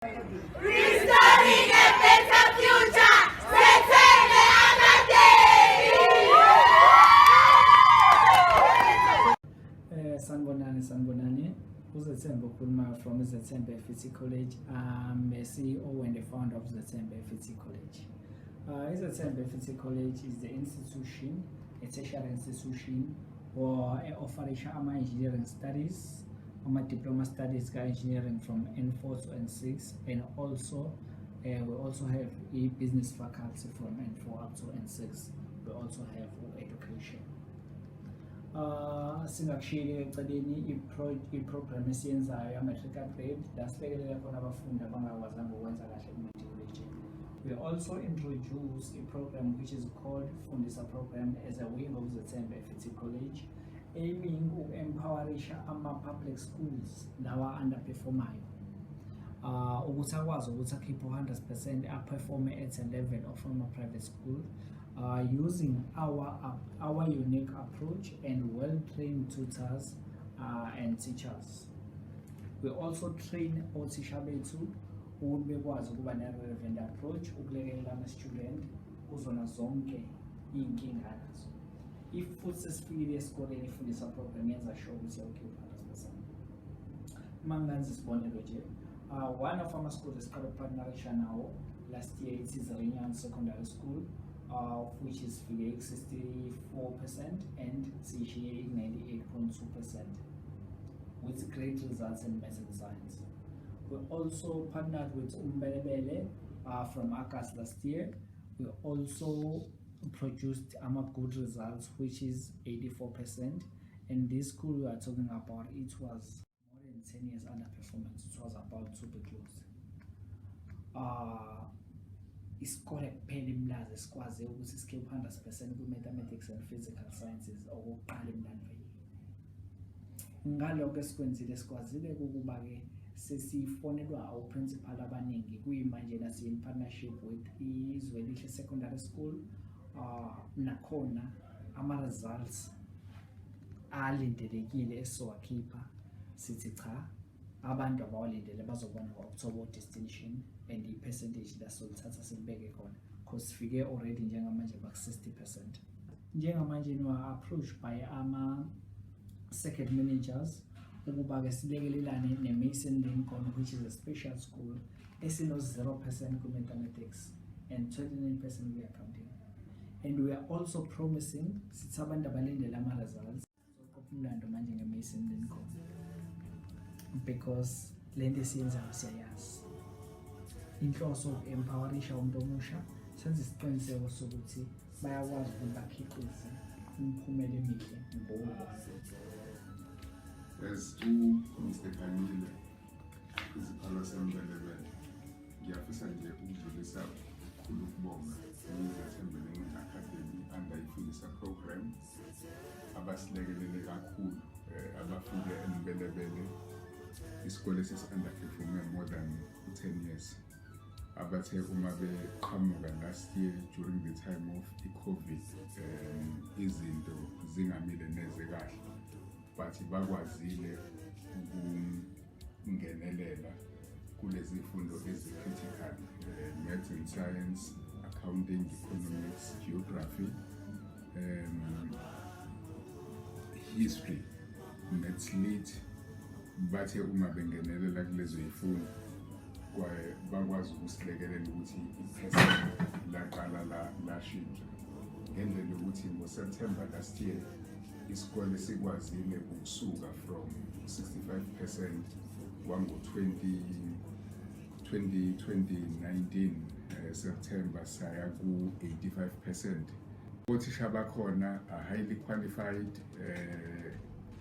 Restoring a better future. Zethembe Sanibonani. Zethembe ukhuluma from Zethembe Fet College. I'm a CEO and the founder of Zethembe Fet College. Zethembe Fet College is the institution, a tertiary institution, or offers engineering studies, diploma studies engineering from N4 to N6, and also we also have a business faculty from N4 up to N6. We also have education. Singakushiyile eceleni i-program esiyenzayo ama-matric upgrade lasilekelela khona abafundi abangakwazanga ukwenza kahle ku-matriculation. We also introduce a program which is called Fundisa Program as a wing of Zethembe Fet College, aiming to empowerisha ama-public schools lawa underperformayo ukuthi akwazi ukuthi akhiphe 100% aperforme at a level of ama-private school, using our unique approach and well-trained tutors and teachers. We also train othisha bethu ukuthi bekwazi ukuba ne-relevant approach ukulekelela ama-student kuzona zonke iy'nkinga anazo. If futhi sesifikile esikoleni ifundisa program yenza sure ukuthi yawukhipha 100%. Mangenza isibonelo nje, one of our schools esiqala ukupartnerisha nawo last year, it is Renyan Secondary School, which is 64% and CHA 98.2% with great results in math and science. We also partnered with Umbelebele from August last year. We also produced good results, which is 84%. And this school we are talking about, it was more than 10 years underperformance. It was about to be closed. Isikole kuphela imlazi sikwazi ukuthi sikhiphe 100% ku-mathematics and physical sciences okokuqala emlandweni. Ngalokho esikwenzile sikwazile ukuba-ke sesifonelwa oprincipal abaningi kuyimanje nasiye in partnership with iZwelihle Secondary School. Nakhona ama-results alindelekile esizowakhipha sithi cha, abantu abawalindele bazobona ngo-October distinction and i-percentage lasolithatha silibeke khona because sifike already njengamanje baku-60%. Njengamanje niwa-approached by ama-circuit managers ukuba-ke silekelelane ne-Mason Lincoln, which is a special school esino 0% ku-mathematics and 29% ku-accounting. And we are also promising sithi abantu abalindele ama-results soqopha umlando manje nge-Mason Lincoln because le nto esiyenzayo siyayazi. Inhloso uku-empowerisha umuntu omusha, senze isiqiniseko sokuthi bayakwazi ukuthi bakhiqize imiphumela emihle ngoba as Mr. Kamile Principal Asembelebele, ngiyafisa nje ukudlulisa ukukhulu ukubonga iZethembe Academy andayifundisa program abasilekelele kakhulu abafundi eMbelebele, isikole sesi-underperforme more than 10 years. Abathe uma beqhamuka last year during the time of i-COVID, izinto zingamile neze kahle, but bakwazile ukungenelela kulezi zifundo ezi-critical, maths and science, accounting, economics, geography, history, maths lit. Bathe uma bengenelela kulezo zifundo kwaye bakwazi ukusilekelela ukuthi i-percent laqala lashintsha ngendlela yokuthi ngo-September last year isikole sikwazile ukusuka from 65% wango-2019 September saya ku-85%. Othisha bakhona are highly qualified,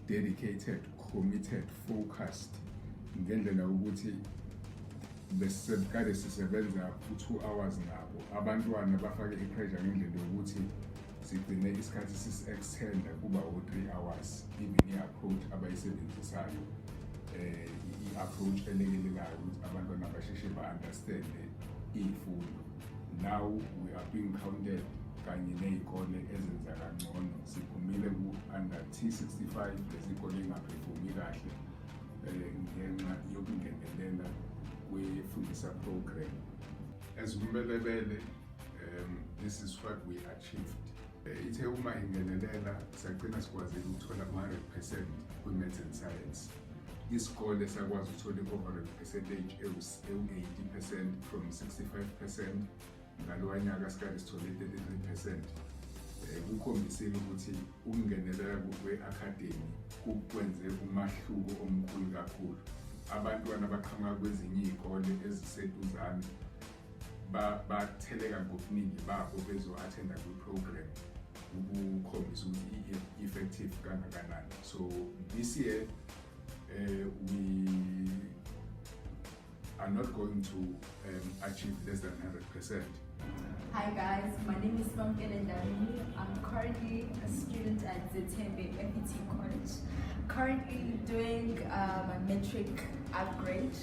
dedicated, committed, focused ngendlela ukuthi besikade sisebenza ku-2 hours nabo. Abantwana bafake i-pressure ngendlela yokuthi sigcine isikhathi sisi-extenda kuba u-3 hours. Even i-approach abayisebenzisayo i-approach elekelelayo ukuthi abantwana basheshe ba-understande iy'fundo. Now we are being counted kanye ney'kole ezenza kangcono. Siphumile ku-under T65 lezikole ey'ngaphefumi kahle ngenxa yokungenelela kwi-Fundisa program. As umbelebele, this is what we achieved. Ithe uma ingenelela sagcina sikwazile ukuthola 100% kwi-maths and science. Isikole sakwazi ukuthola i-overall percentage ewu-80% from 65%. Ngalowa nyaka sikade sithole 33%. Kukhombisile ukuthi ukungenelela kwe-academy kukwenze umahluko omkhulu kakhulu. Abantwana abaqhamuka kwezinye iy'kole eziseduzane batheleka ngobuningi babo bezo-attenda kwi-program ukukhombisa ukuthi i-effective kangakanani. So this year we are not going to achieve less than 100%. Hi guys, my name is Zethembe. I'm currently a student at Zethembe Fet College. Currently doing my matric upgrade,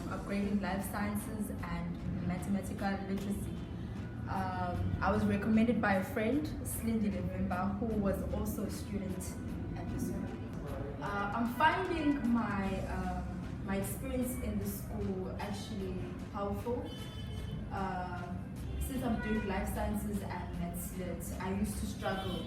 upgrading life sciences and mathematical literacy. I was recommended by a friend, Zethembe, who was also a student at the school. I'm finding my experience in the school actually helpful. Since I'm doing life sciences and maths lit, I used to struggle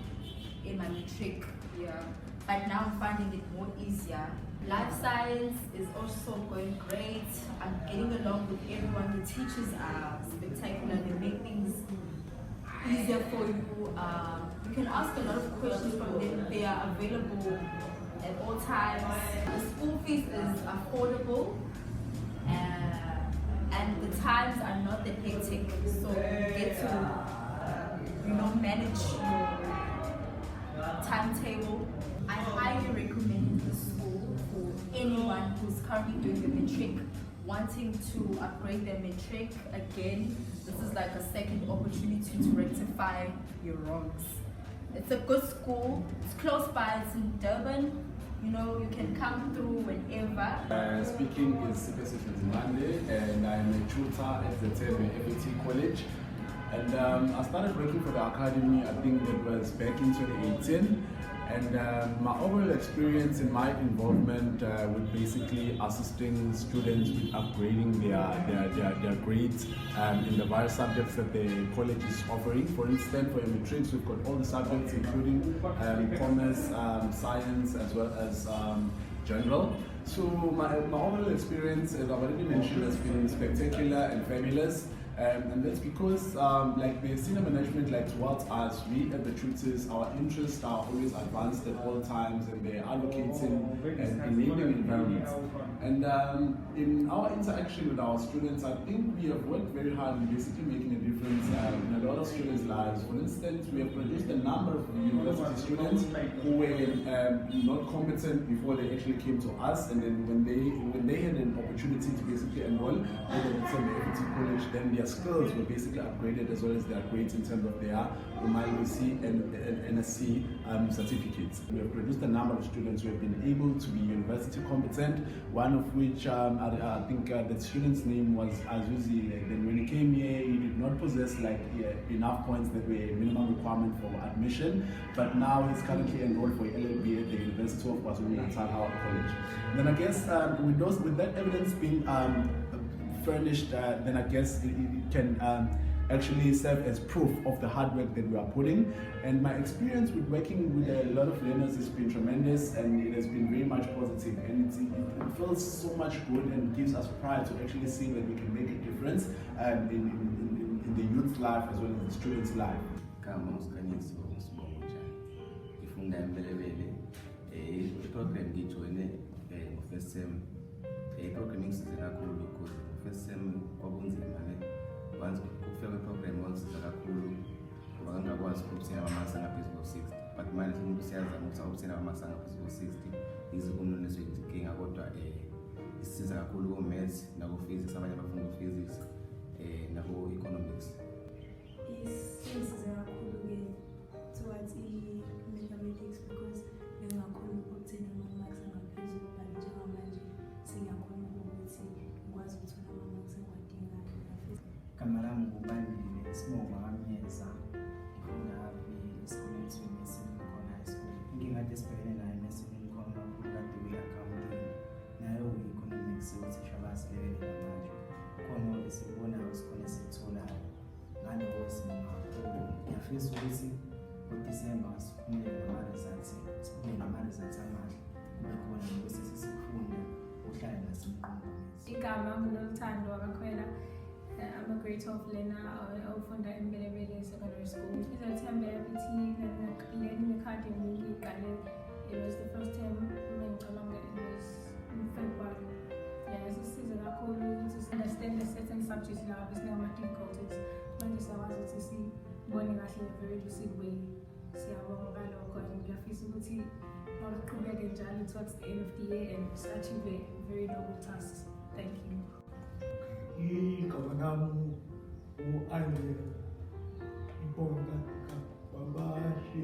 in my matric year, but now I'm finding it more easier. Life science is also going great. I'm getting along with everyone. The teachers are spectacular. They make things easier for you. You can ask a lot of questions from them. They are available at all times. The school fees is affordable. And the times are not that hectic, so you get to manage your timetable. I highly recommend the school for anyone who's currently doing the matric, wanting to upgrade their matric again. This is like a second opportunity to rectify your wrongs. It's a good school. It's close by. It's in Durban. You can come through whenever. Speaking is Zethembe, and I'm a tutor at Zethembe Fet College. And I started working for the academy, I think that was back in 2018. And my overall experience in my involvement with basically assisting students with upgrading their grades in the various subjects that the college is offering. For instance, for your matrics, we've got all the subjects including commerce, science, as well as general. So my overall experience, as I've already mentioned, has been spectacular and fabulous. And that's because like the senior management, like towards us, we at the tutors, our interests are always advanced at all times, and they're advocating and enabling environments. And in our interaction with our students, I think we have worked very hard in basically making a difference in a lot of students' lives. For instance, we have produced a number of university students who were not competent before they actually came to us, and then when they had an opportunity to basically enroll at the Zethembe Fet College, then their skills were basically upgraded as well as their grades in terms of their UMIUC and NSC certificates. We have produced a number of students who have been able to be university competent, one of which I think the student's name was Azuzi. Then when he came here, he did not possess enough points that were a minimum requirement for admission, but now he's currently enrolled for LLB at the University of KwaZulu-Natal Howard College. Then I guess with that evidence being furnished, then I guess it can actually serve as proof of the hard work that we are putting. And my experience with working with a lot of learners has been tremendous, and it has been very much positive. And it feels so much good and gives us pride to actually see that we can make a difference in the youth's life as well as the students' life. I-program ngijoyine ngo-first sem. I-program ingisize kakhulu because first sem kwakunzima once ukufika kwe-program kwangisiza kakhulu ngoba ngangakwazi ukuthenga ama-marks angaphezulu ko-60, but manje umuntu siyazama ukuthi awuthena ama-marks angaphezulu ko-60 izifundo nezinkinga, kodwa isisiza kakhulu ko-maths nako-physics, abanye abafunda ko-physics nako-economics. Isisiza kakhulu-ke towards i-mathematics because bengakhona ukuthenga ama-marks angaphezulu, but njengamanje singakhona ukuthi ngikwazi ukuthola ama-marks engiwadingayo. Igama lami ngubandile Sibongo Amyeza, ngifunda esikoleni saseNkona High School. Inkinga kade sibhekene nayo naseNkona kakhulu kade kwi-accounting nayo i-economics, othisha basilekelela manje. siyafisa ukuthi ngoDisemba siphumele nama-results amahle kube khona bese sesifunda uhlale nasemqondweni. Igama nginoluthando abakhwela. I'm a grade 12 learner ofunda eMbelebele Secondary School. Zethembe Fet Learning Academy iqale. It was the first time ngicabanga it was in February. Yeah, sisize kakhulu ukuthi understand the certain subjects la besinama difficulties. Manje siyakwazi ukuthi sibone kahle in a very lucid way. Siyabonga kalokho and ngiyafisa ukuthi mawuqhubeke njalo towards the end of the year and achieve very noble tasks. Thank you. Igama lami u-Andre Ibonga Babashi.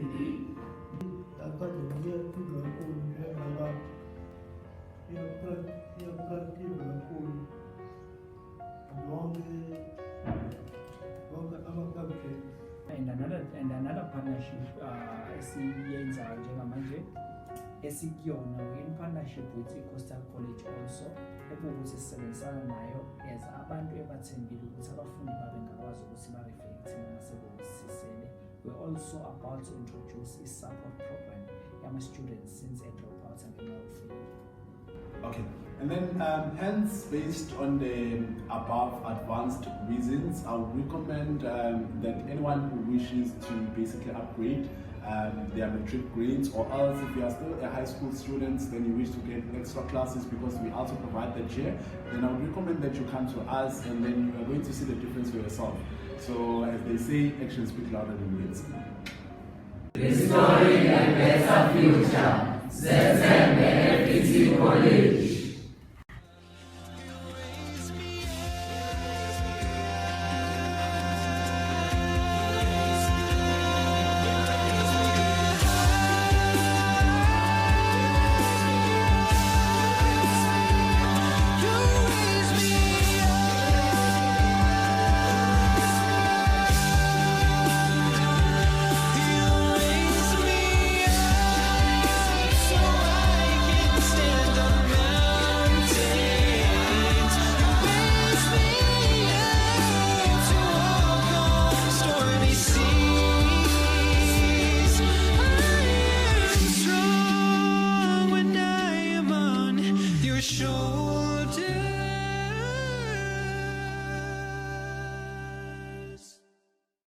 Akademi yakhulu kakhulu njengoba iyaphathile kakhulu bonke ama-subjects. And another partnership esiyenzayo njengamanje esikuyona in partnership with Coastal College also ekuwukuthi sisebenzisana nayo as abantu ebathembile ukuthi abafundi babe ngakwazi ukuthi ba-reflect noma sebenzisisele. We're also about to introduce a support program yama-students since e-dropout and e-malfeed. Okay, and then hence based on the above advanced reasons, I would recommend that anyone who wishes to basically upgrade their matric grades, or else if you are still a high school student, then you wish to get extra classes because we also provide that here, then I would recommend that you come to us and then you are going to see the difference for yourself. So as they say, actions speak louder than words. Restoring a better future. Zethembe Fet College.